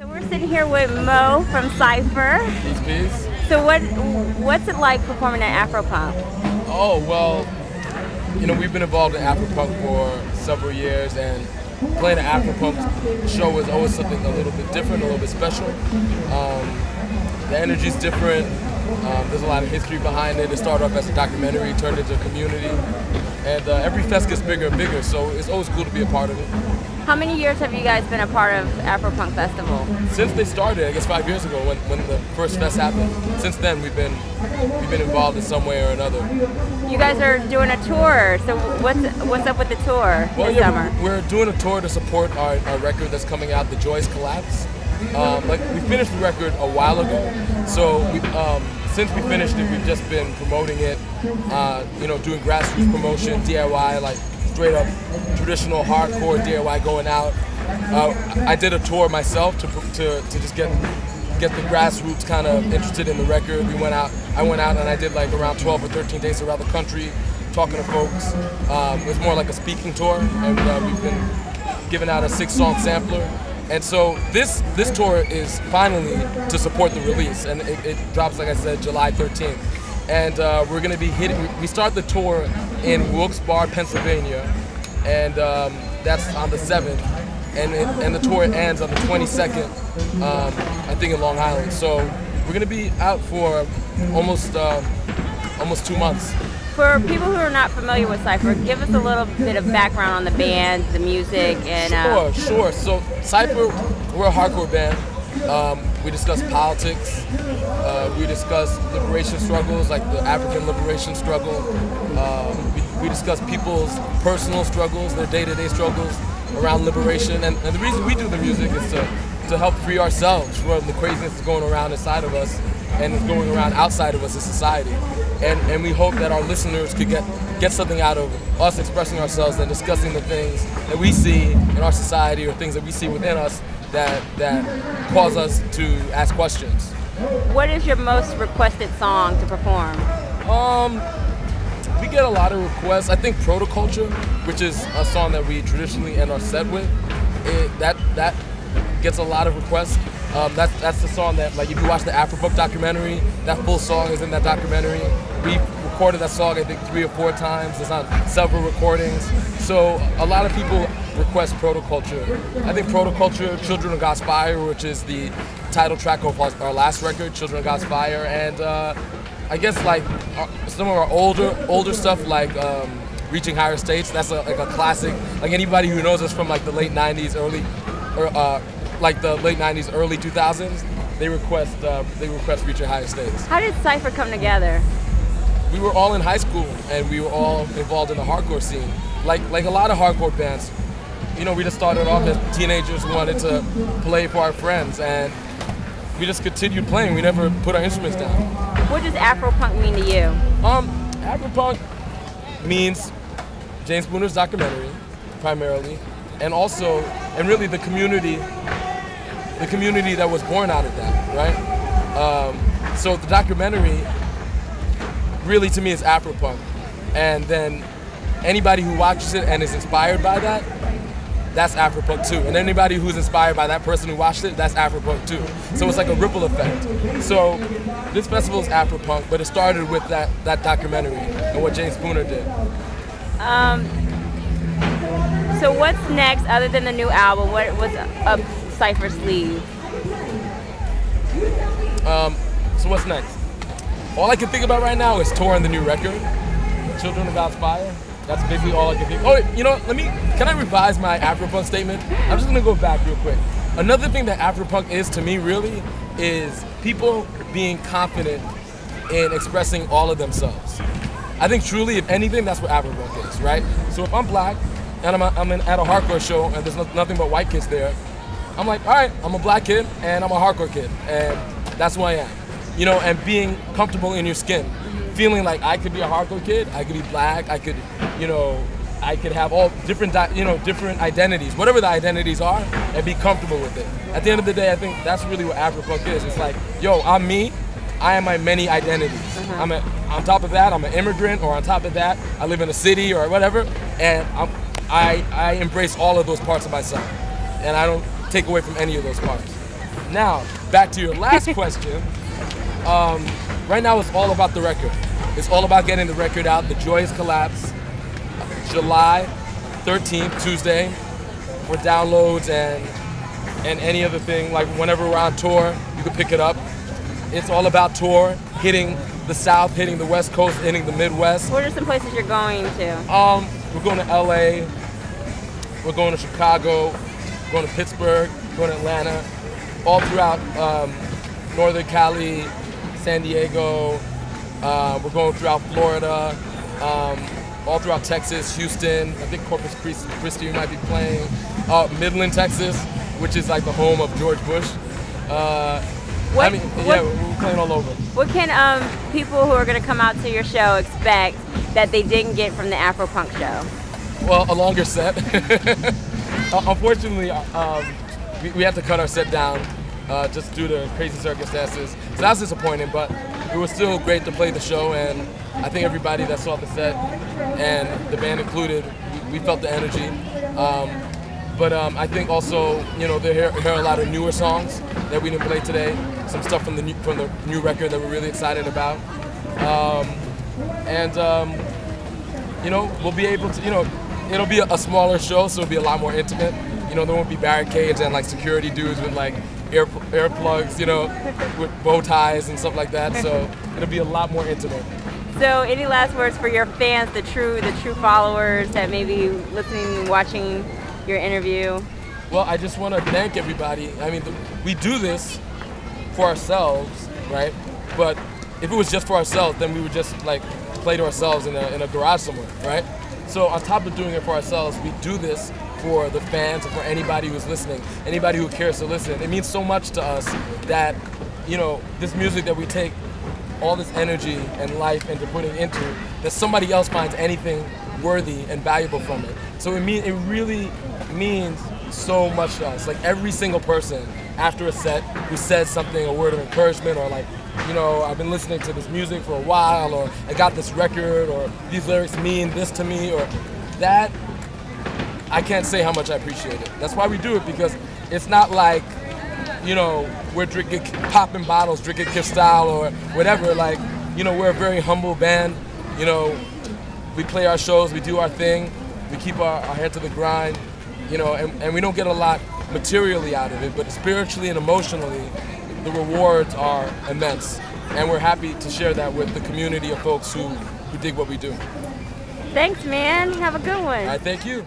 So we're sitting here with Moe from Cipher. Peace, peace. So what's it like performing at AfroPunk? Oh, well, you know, we've been involved in AfroPunk for several years, and playing an AfroPunk show is always something a little bit different, a little bit special. The energy's different. There's a lot of history behind it. It started off as a documentary, turned into a community, and every fest gets bigger and bigger, so it's always cool to be a part of it. How many years have you guys been a part of AfroPunk Festival? Since they started, I guess 5 years ago, when the first fest happened. Since then, we've been involved in some way or another. You guys are doing a tour, so what's up with the tour this summer? We're doing a tour to support our record that's coming out, The Joyous Collapse. We finished the record a while ago, so since we finished it, we've just been promoting it, doing grassroots promotion, DIY, like straight up traditional hardcore DIY going out. I did a tour myself to just get the grassroots kind of interested in the record. I went out and I did like around 12 or 13 days around the country talking to folks. It was more like a speaking tour, and we've been giving out a 6-song sampler. And so this tour is finally to support the release, and it drops, like I said, July 13th. And we're going to be we start the tour in Wilkes-Barre, Pennsylvania, and that's on the 7th. And the tour ends on the 22nd, I think in Long Island. So we're going to be out for almost 2 months. For people who are not familiar with Cipher, give us a little bit of background on the band, the music, and... Sure. So Cipher, we're a hardcore band. We discuss politics. We discuss liberation struggles, like the African liberation struggle. We discuss people's personal struggles, their day-to-day struggles around liberation. And the reason we do the music is to help free ourselves from the craziness that's going around inside of us and is going around outside of us in society. And we hope that our listeners could get something out of us expressing ourselves and discussing the things that we see in our society or things that we see within us that cause us to ask questions. What is your most requested song to perform? We get a lot of requests. I think Protoculture, which is a song that we traditionally end our set with, that gets a lot of requests. That's the song that, like, if you watch the AfroPunk documentary, that full song is in that documentary. We recorded that song, I think, 3 or 4 times. It's on several recordings. So a lot of people request Protoculture. I think Protoculture, Children of God's Fire, which is the title track of our last record, Children of God's Fire, and I guess like some of our older stuff, like Reaching Higher States. That's like a classic. Like anybody who knows us from like the late '90s, early 2000s, they request Reaching Higher States. How did Cipher come together? We were all in high school, and we were all involved in the hardcore scene. Like a lot of hardcore bands, you know, we just started off as teenagers who wanted to play for our friends, and we just continued playing. We never put our instruments down. What does AfroPunk mean to you? AfroPunk means James Spooner's documentary, primarily, and really the community that was born out of that, right? So the documentary really, to me, is AfroPunk, and then anybody who watches it and is inspired by that, that's AfroPunk too. And anybody who's inspired by that person who watched it, that's AfroPunk too. So it's like a ripple effect. So this festival is AfroPunk, but it started with that documentary and what James Spooner did. So what's next other than the new album? What was up Cipher's sleeve? So what's next? All I can think about right now is touring the new record, Children of God's Fire. That's basically all I can think. Oh, you know, can I revise my AfroPunk statement? I'm just gonna go back real quick. Another thing that AfroPunk is to me really is people being confident in expressing all of themselves. I think truly, if anything, that's what AfroPunk is, right? So if I'm black and I'm at a hardcore show and there's nothing but white kids there, I'm like, all right, I'm a black kid and I'm a hardcore kid, and that's who I am. You know, and being comfortable in your skin. Feeling like I could be a hardcore kid, I could be black, I could have all different identities, whatever the identities are, and be comfortable with it. At the end of the day, I think that's really what AfroPunk is. It's like, yo, I'm me, I am my many identities. On top of that, I'm an immigrant, or on top of that, I live in a city or whatever, and I embrace all of those parts of myself, and I don't take away from any of those parts. Now, back to your last question. Right now, it's all about the record. It's all about getting the record out. The Joyous Collapse, July 13th, Tuesday, for downloads and any other thing. Like whenever we're on tour, you can pick it up. It's all about tour, hitting the South, hitting the West Coast, hitting the Midwest. What are some places you're going to? We're going to LA, we're going to Chicago, we're going to Pittsburgh, we're going to Atlanta, all throughout Northern Cali, San Diego, we're going throughout Florida, all throughout Texas, Houston, I think Corpus Christi might be playing, Midland, Texas, which is like the home of George Bush. We're playing all over. What can people who are going to come out to your show expect that they didn't get from the AfroPunk show? Well, a longer set. Unfortunately, we had to cut our set down just due to crazy circumstances. So that's disappointing, but it was still great to play the show, and I think everybody that saw the set, and the band included, we felt the energy. But I think also, you know, they hear a lot of newer songs that we didn't play today. Some stuff from the new record that we're really excited about. You know, we'll be able to, you know, it'll be a smaller show, so it'll be a lot more intimate. You know, there won't be barricades and like security dudes with like earplugs, you know, with bow ties and stuff like that. So it'll be a lot more intimate. So, any last words for your fans, the true followers that may be listening, watching your interview? Well, I just want to thank everybody. I mean, we do this for ourselves, right? But if it was just for ourselves, then we would just like play to ourselves in a garage somewhere, right? So on top of doing it for ourselves, we do this for the fans and for anybody who's listening, anybody who cares to listen. It means so much to us that, you know, this music that we take all this energy and life into putting into, that somebody else finds anything worthy and valuable from it. So it really means so much to us. Like every single person after a set who says something, a word of encouragement, or like, you know, I've been listening to this music for a while, or I got this record, or these lyrics mean this to me, or that, I can't say how much I appreciate it. That's why we do it, because it's not like, you know, we're popping bottles, drinking Cristal or whatever. Like, you know, we're a very humble band. You know, we play our shows, we do our thing, we keep our head to the grind, you know, and we don't get a lot materially out of it, but spiritually and emotionally, the rewards are immense. And we're happy to share that with the community of folks who dig what we do. Thanks, man. Have a good one. All right, thank you.